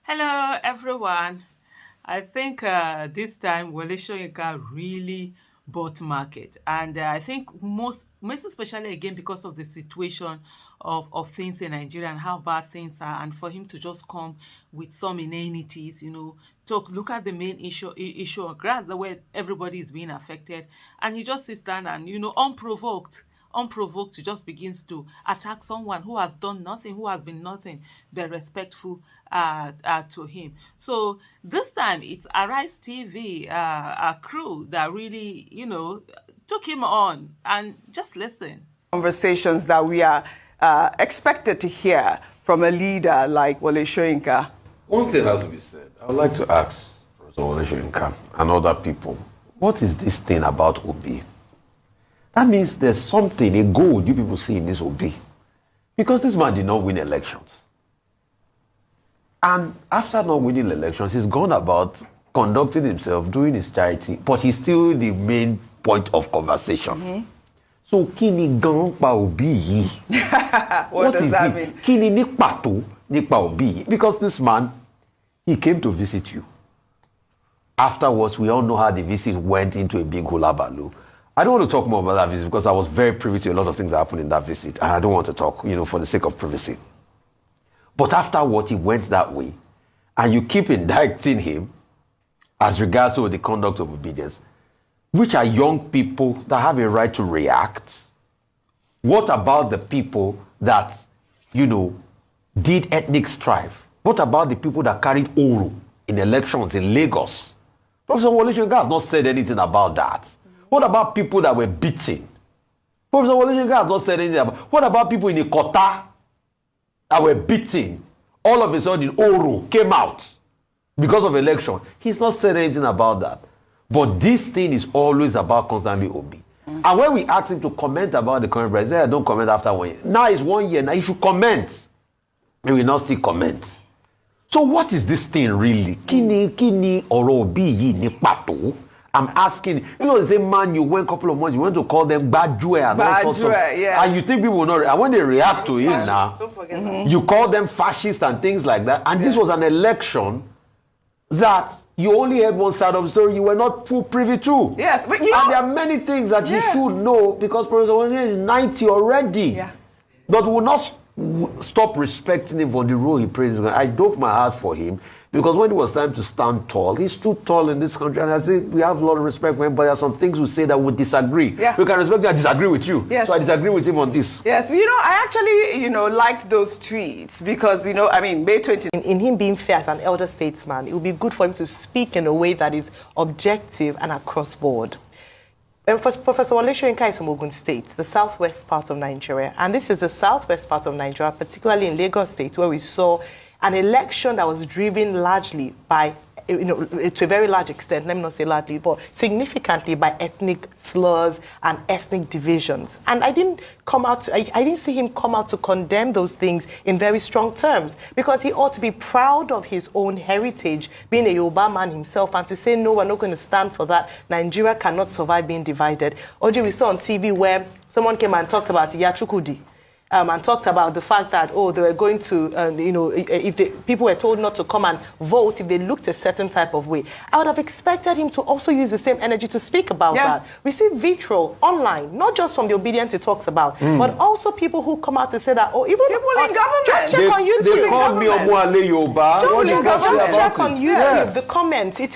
Hello, everyone. I think this time Wole Soyinka really bought market, and I think most especially again because of the situation of things in Nigeria and how bad things are, and for him to just come with some inanities, talk look at the main issue of grass, the way everybody is being affected, and he just sits down and unprovoked, he just begins to attack someone who has done nothing, who has been nothing but respectful to him. So this time it's Arise TV, a crew that really, took him on, and just listen. Conversations that we are expected to hear from a leader like Wole Soyinka. One thing has to be said. I would like to ask Professor Wole Soyinka and other people, what is this thing about Obi? That means there's something, a goal you people see in this Obi. Because this man did not win elections. And after not winning elections, he's gone about conducting himself, doing his charity, but he's still the main point of conversation. Mm-hmm. So, kini gan pa Obi? What does that mean? Kini ni pato ni pa Obi? Because this man, he came to visit you. Afterwards, we all know how the visit went into a big hula baloo. I don't want to talk more about that visit because I was very privy to a lot of things that happened in that visit, and I don't want to talk, for the sake of privacy. But afterward, he went that way, and you keep indicting him as regards to the conduct of obedience, which are young people that have a right to react. What about the people that, did ethnic strife? What about the people that carried Oro in elections in Lagos? Professor Wole Soyinka has not said anything about that. What about people that were beaten? Professor Wole Soyinka has not said anything about. What about people in Ikota that were beaten? All of a sudden, Oro came out because of election. He's not said anything about that. But this thing is always about constantly Obi. And when we ask him to comment about the current president, I don't comment after 1 year. Now it's 1 year. Now he should comment. He will not still comment. So what is this thing really? Kini oro Obi yi ni pato? I'm asking, the same man you went a couple of months, you went to call them Badjue and all sorts of, yeah. and you think people will not, and when they react to him now, don't forget that. You call them fascists and things like that, and this was an election that you only had one side of the story, you were not full privy to. Yes, but and there are many things that you should know, because Professor Wole is 90 already. Yeah. But we will not stop respecting him for the role he plays. I dove my heart for him, because when it was time to stand tall, he stood tall in this country, and I say we have a lot of respect for him, but there are some things we say that we disagree. Yeah. We can respect you, I disagree with you. Yes. So I disagree with him on this. Yes, I actually, liked those tweets because, May 20. In him being fair as an elder statesman, it would be good for him to speak in a way that is objective and across board. Professor Wole Soyinka is from Ogun State, the southwest part of Nigeria. And this is the southwest part of Nigeria, particularly in Lagos State, where we saw an election that was driven largely by, to a very large extent, let me not say largely, but significantly by ethnic slurs and ethnic divisions. And I didn't see him come out to condemn those things in very strong terms, because he ought to be proud of his own heritage, being a Yoruba man himself, and to say, no, we're not going to stand for that. Nigeria cannot survive being divided. Oji, we saw on TV where someone came and talked about Yachukudi. And talked about the fact that, they were going to, if people were told not to come and vote if they looked a certain type of way. I would have expected him to also use the same energy to speak about that. We see vitriol online, not just from the obedience he talks about, but also people who come out to say that, even people in government. Just check on YouTube. They called me Omuale Yoba. Just check on YouTube, the comments. It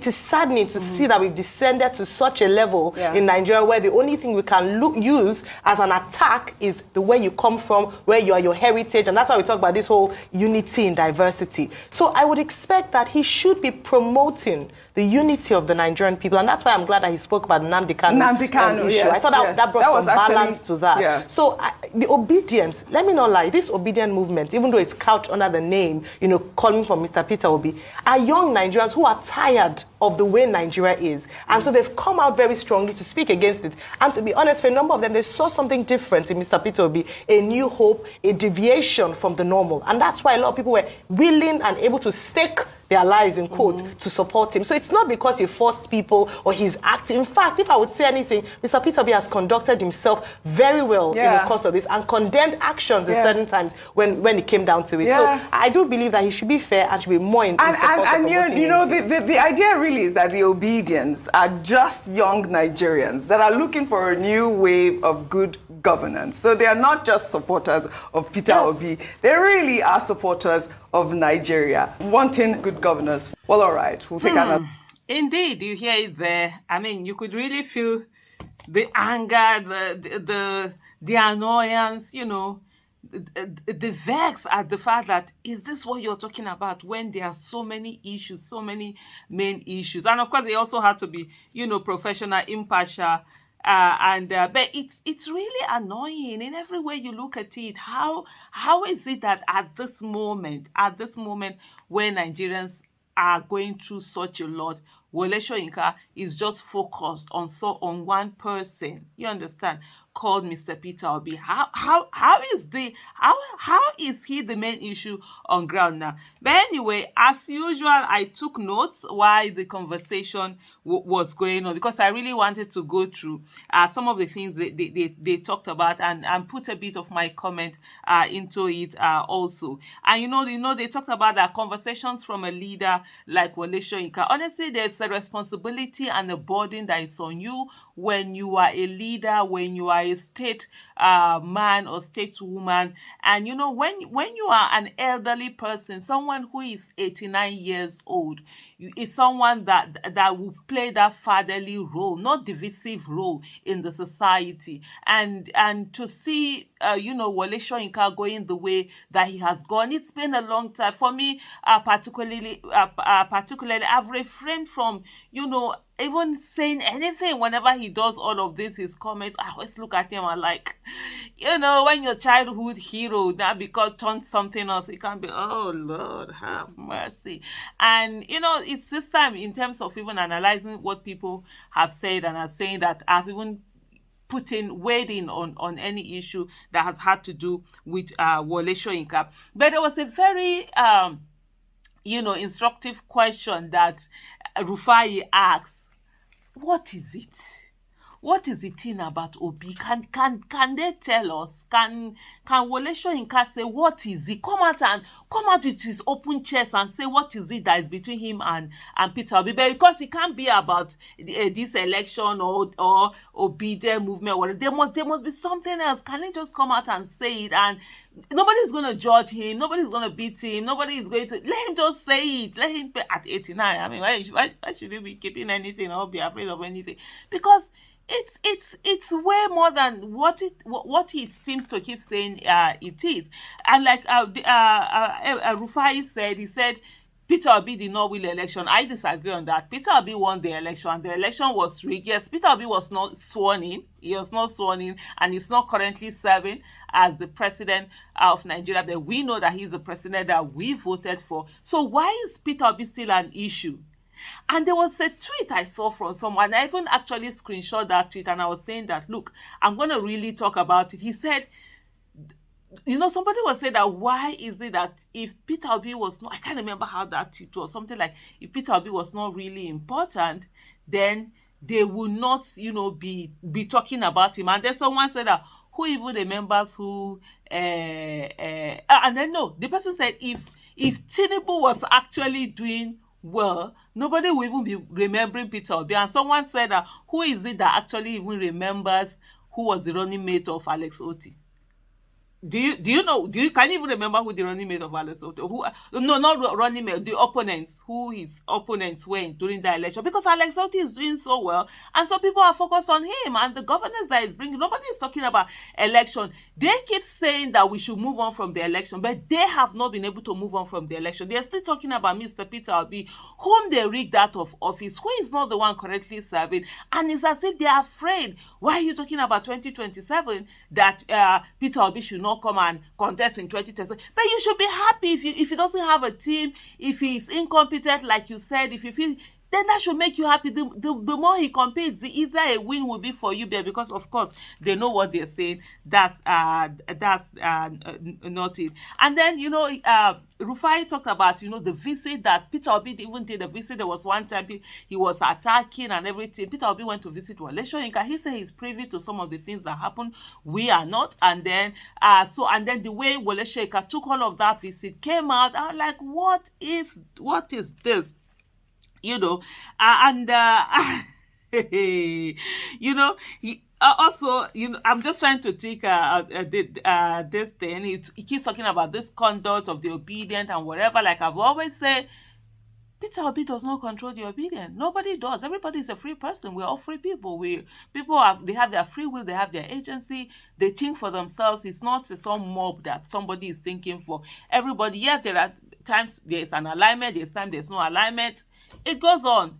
is saddening to see that we've descended to such a level in Nigeria where the only thing we can use as an attack is the way you come from, where you are, your heritage, and that's why we talk about this whole unity in diversity. So I would expect that he should be promoting the unity of the Nigerian people, and that's why I'm glad that he spoke about the Nnamdi Kanu issue. I thought that brought some balance to that. Yeah. So the obedience, let me not lie, this obedient movement, even though it's couched under the name, calling from Mr. Peter Obi, are young Nigerians who are tired of the way Nigeria is. And so they've come out very strongly to speak against it. And to be honest, for a number of them, they saw something different in Mr. Peter Obi, a new hope, a deviation from the normal. And that's why a lot of people were willing and able to stake their lives, in quotes, to support him. So it's not because he forced people or he's acting. In fact, if I would say anything, Mr. Peter Obi has conducted himself very well in the course of this and condemned actions at certain times when it came down to it. So I do believe that he should be fair and should be more in support and of you know, the idea really is that the Obedients are just young Nigerians that are looking for a new wave of good governance. So they are not just supporters of Peter Obi. They really are supporters of Nigeria, wanting good governance. Well, all right, we'll take another. Indeed, you hear it there. I mean, you could really feel the anger, the annoyance, you know, the vex at the fact that, is this what you're talking about when there are so many issues, so many main issues? And of course, they also have to be, you know, professional, impartial. But it's really annoying in every way you look at it. How is it that at this moment when Nigerians are going through such a lot, Wole Soyinka is just focused on one person, you understand, called Mr. Peter Obi. How is he the main issue on ground now? But anyway, as usual, I took notes while the conversation was going on, because I really wanted to go through some of the things they talked about and put a bit of my comment into it also. And you know they talked about that conversations from a leader like Wole Soyinka. Honestly, there's a responsibility and a burden that is on you when you are a leader, when you are a state man or stateswoman. And you know, when you are an elderly person, someone who is 89 years old, is someone that will play that fatherly role, not divisive role in the society. And to see Wole Soyinka going the way that he has gone, it's been a long time for me. Particularly, I've refrained from even saying anything whenever he does all of this, his comments. I always look at him and like, when your childhood hero now because turned something else, it can be, oh Lord, have mercy. And it's this time in terms of even analyzing what people have said and are saying that I've even weighed in on any issue that has had to do with Wole Soyinka. But there was a very instructive question that Rufai asked. What is it? What is the thing about Obi? Can they tell us? Can Wole Soyinka say what is it? Come out with his open chest and say what is it that is between him and Peter Obi? Because it can't be about this election or Obi their movement. Or there must be something else. Can he just come out and say it? And nobody's going to judge him. Nobody's going to beat him. Nobody is going to let him just say it. Let him be at 89. I mean, why should he be keeping anything or be afraid of anything? Because it's way more than what he seems to keep saying it is. And like Rufai said, he said Peter Obi did not win the election. I disagree on that. Peter Obi won the election. The election was rigged. Yes, Peter Obi was not sworn in. He was not sworn in, and he's not currently serving as the president of Nigeria. But we know that he's the president that we voted for. So why is Peter Obi still an issue? And there was a tweet I saw from someone. I even actually screenshot that tweet, and I was saying that, look, I'm going to really talk about it. He said, somebody was saying that why is it that if Peter Obi was not, I can't remember how that tweet was, something like if Peter Obi was not really important, then they would not, be talking about him. And then someone said that, who even remembers who, and then no, the person said if Tinubu was actually doing well, nobody will even be remembering Peter Obi. And someone said that, who is it that actually even remembers who was the running mate of Alex Otti? Can you even remember who the running mate of Alex Otti? No, not running mate, the opponents, who his opponents were during the election. Because Alex Otti is doing so well, and so people are focused on him and the governance that he's bringing. Nobody is talking about election. They keep saying that we should move on from the election, but they have not been able to move on from the election. They are still talking about Mr. Peter Obi, whom they rigged out of office, who is not the one currently serving, and it's as if they are afraid. Why are you talking about 2027 that Peter Obi should not come and contest in 2027? But you should be happy if he doesn't have a team, if he's incompetent, like you said, if you feel then that should make you happy. The more he competes, the easier a win will be for you there, because of course they know what they're saying. That's not it. And then Rufai talked about the visit that Peter Obi even did. A visit. There was one time he was attacking and everything. Peter Obi went to visit Wole Soyinka. He said he's privy to some of the things that happened. We are not. And then the way Wole Soyinka took all of that visit came out. I'm like, what is this? And he, also, I'm just trying to take this thing. He keeps talking about this conduct of the obedient and whatever. Like I've always said, Peter Obi does not control the obedient. Nobody does. Everybody is a free person. We're all free people. They have their free will. They have their agency. They think for themselves. It's not some mob that somebody is thinking for. Everybody. Yeah, there are times there's an alignment. There's times there's no alignment. It goes on.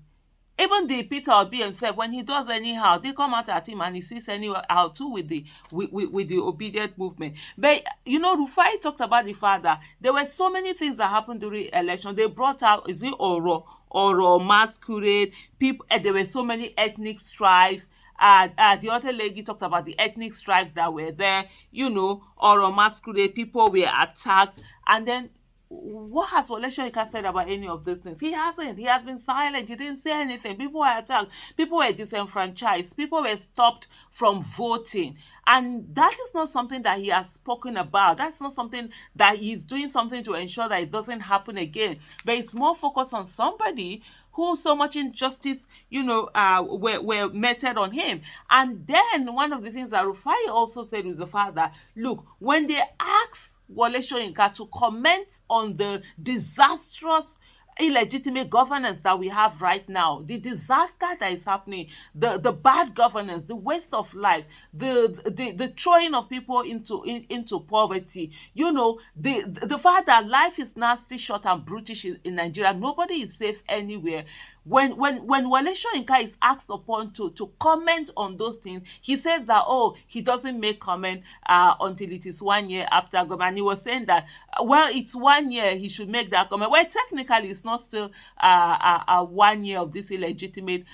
Even the Peter Obi himself, when he does anyhow, they come out at him and he sees anyhow too with the obedient movement. But Rufai talked about the fact that there were so many things that happened during election. They brought out, is it Oro masquerade? People, there were so many ethnic strife. The other lady talked about the ethnic strifes that were there. Oro masquerade, people were attacked, and then what has Wole Soyinka said about any of these things? He hasn't. He has been silent. He didn't say anything. People were attacked. People were disenfranchised. People were stopped from voting. And that is not something that he has spoken about. That's not something that he's doing something to ensure that it doesn't happen again. But it's more focused on somebody who so much injustice, were meted on him. And then one of the things that Rufai also said was the fact that, look, when they asked Wole Soyinka to comment on the disastrous, illegitimate governance that we have right now, the disaster that is happening, the bad governance, the waste of life, the throwing of people into poverty, the fact that life is nasty, short, and brutish in Nigeria. Nobody is safe anywhere. When Wole Soyinka is asked upon to comment on those things, he says that, he doesn't make comment until it is 1 year after government. And he was saying that, it's 1 year he should make that comment. Well, technically, it's not still 1 year of this illegitimate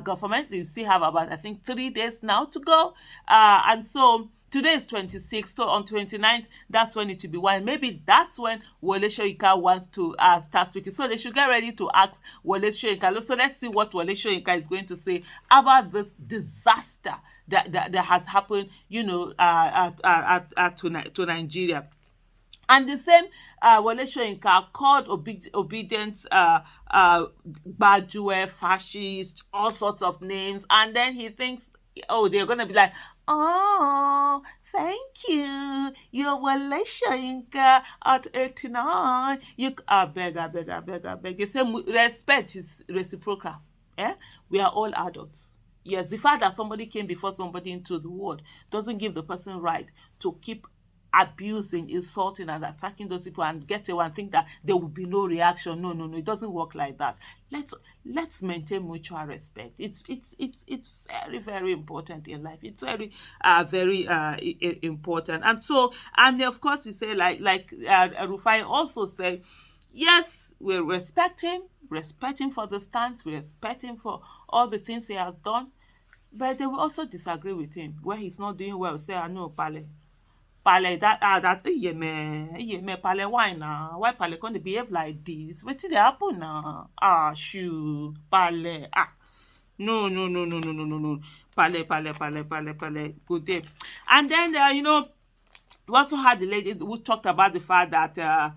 government. They still have about, I think, 3 days now to go. And so today is 26th, so on 29th, that's when it will be 1. Maybe that's when Wole Soyinka wants to start speaking. So they should get ready to ask Wole Soyinka. So let's see what Wole Soyinka is going to say about this disaster that has happened, to Nigeria. And the same Wole Soyinka called obedience Badue, fascist, all sorts of names. And then he thinks, they're going to be like, oh, thank you. You're Wole Soyinka at 89. I beg. You say respect is reciprocal. We are all adults. Yes, the fact that somebody came before somebody into the world doesn't give the person right to keep abusing, insulting, and attacking those people and get away and think that there will be no reaction. No, it doesn't work like that. Let's maintain mutual respect. It's very, very important in life. It's very important. And of course he said, like Rufai also said, yes, we respect him for the stance, we respect him for all the things he has done, but they will also disagree with him where he's not doing well. Say, I know, Pale, that Pale, why now? Why Pale can't behave like this? What did happen now? Shoo, Pale, no. Pale, good day. And then we also had the lady who talked about the fact that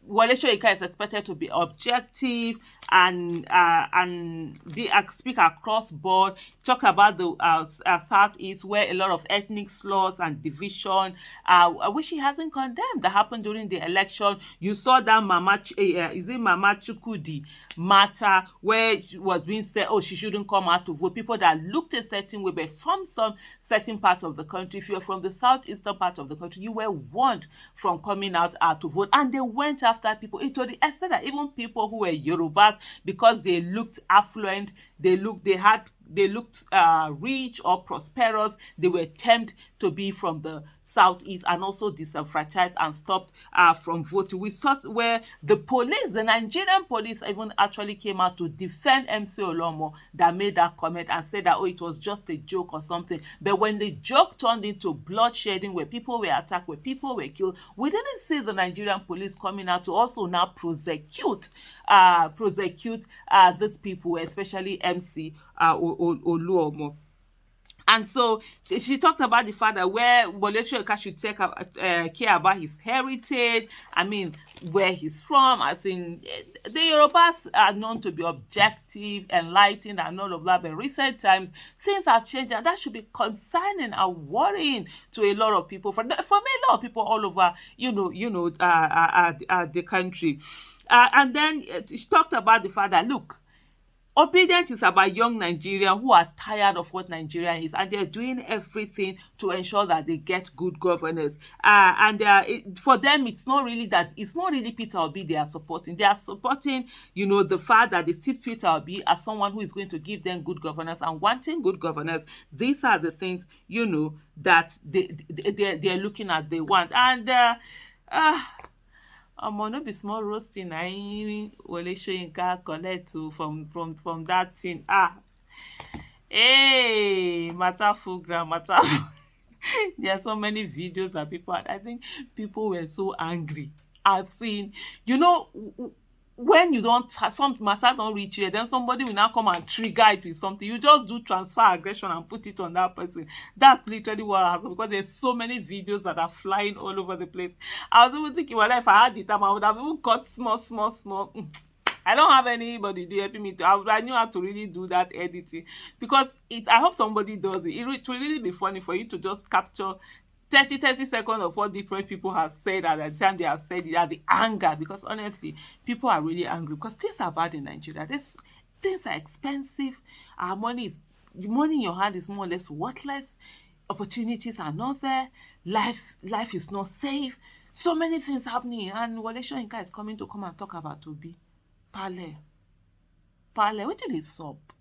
Wole Soyinka is expected to be objective and speak across board. Talk about the Southeast, where a lot of ethnic slurs and division, which he hasn't condemned, that happened during the election. You saw that Mama Chukwudi matter, where it was being said, she shouldn't come out to vote. People that looked a certain way, but from some certain part of the country, if you're from the southeastern part of the country, you were warned from coming out to vote. And they went after people, to the extent that even people who were Yorubas, because they looked affluent, they looked rich or prosperous, they were tempted to be from the southeast and also disenfranchised and stopped from voting. We saw where the police, the Nigerian police, even actually came out to defend MC Olomo that made that comment and said that, oh, it was just a joke or something. But when the joke turned into bloodshedding, where people were attacked, where people were killed, we didn't see the Nigerian police coming out to also now prosecute these people, especially MC Oluomo. And so she talked about the fact that where Wole Soyinka should take care about his heritage, I mean, where he's from, as in, the Yorubas are known to be objective, enlightened, and all of that. But in recent times, things have changed, and that should be concerning and worrying to a lot of people, for me, a lot of people all over, the country. And then she talked about the fact that, look, obedience is about young Nigerians who are tired of what Nigeria is, and they're doing everything to ensure that they get good governance. For them, it's not really Peter Obi they are supporting. They are supporting, the fact that they see Peter Obi as someone who is going to give them good governance and wanting good governance. These are the things, that they're looking at, they want. And no be small roasting na Wole Soyinka collect from that thing. Matter full ground, matter. There are so many videos that I think people were so angry. I've seen, when you don't, some matter don't reach you, then somebody will now come and trigger it with something. You just do transfer aggression and put it on that person. That's literally what happens, because there's so many videos that are flying all over the place. I was even thinking, well, if I had the time, I would have even cut small. I don't have anybody helping me I knew how to really do that editing, because I hope somebody does it. It will really be funny for you to just capture 30 seconds of what different people have said at the time they have said it, at the anger, because honestly, people are really angry because things are bad in Nigeria. Things are expensive. Our money in your hand is more or less worthless. Opportunities are not there. Life is not safe. So many things happening, and Wole Soyinka is coming to come and talk about Obi. Pale, wetin dey sup?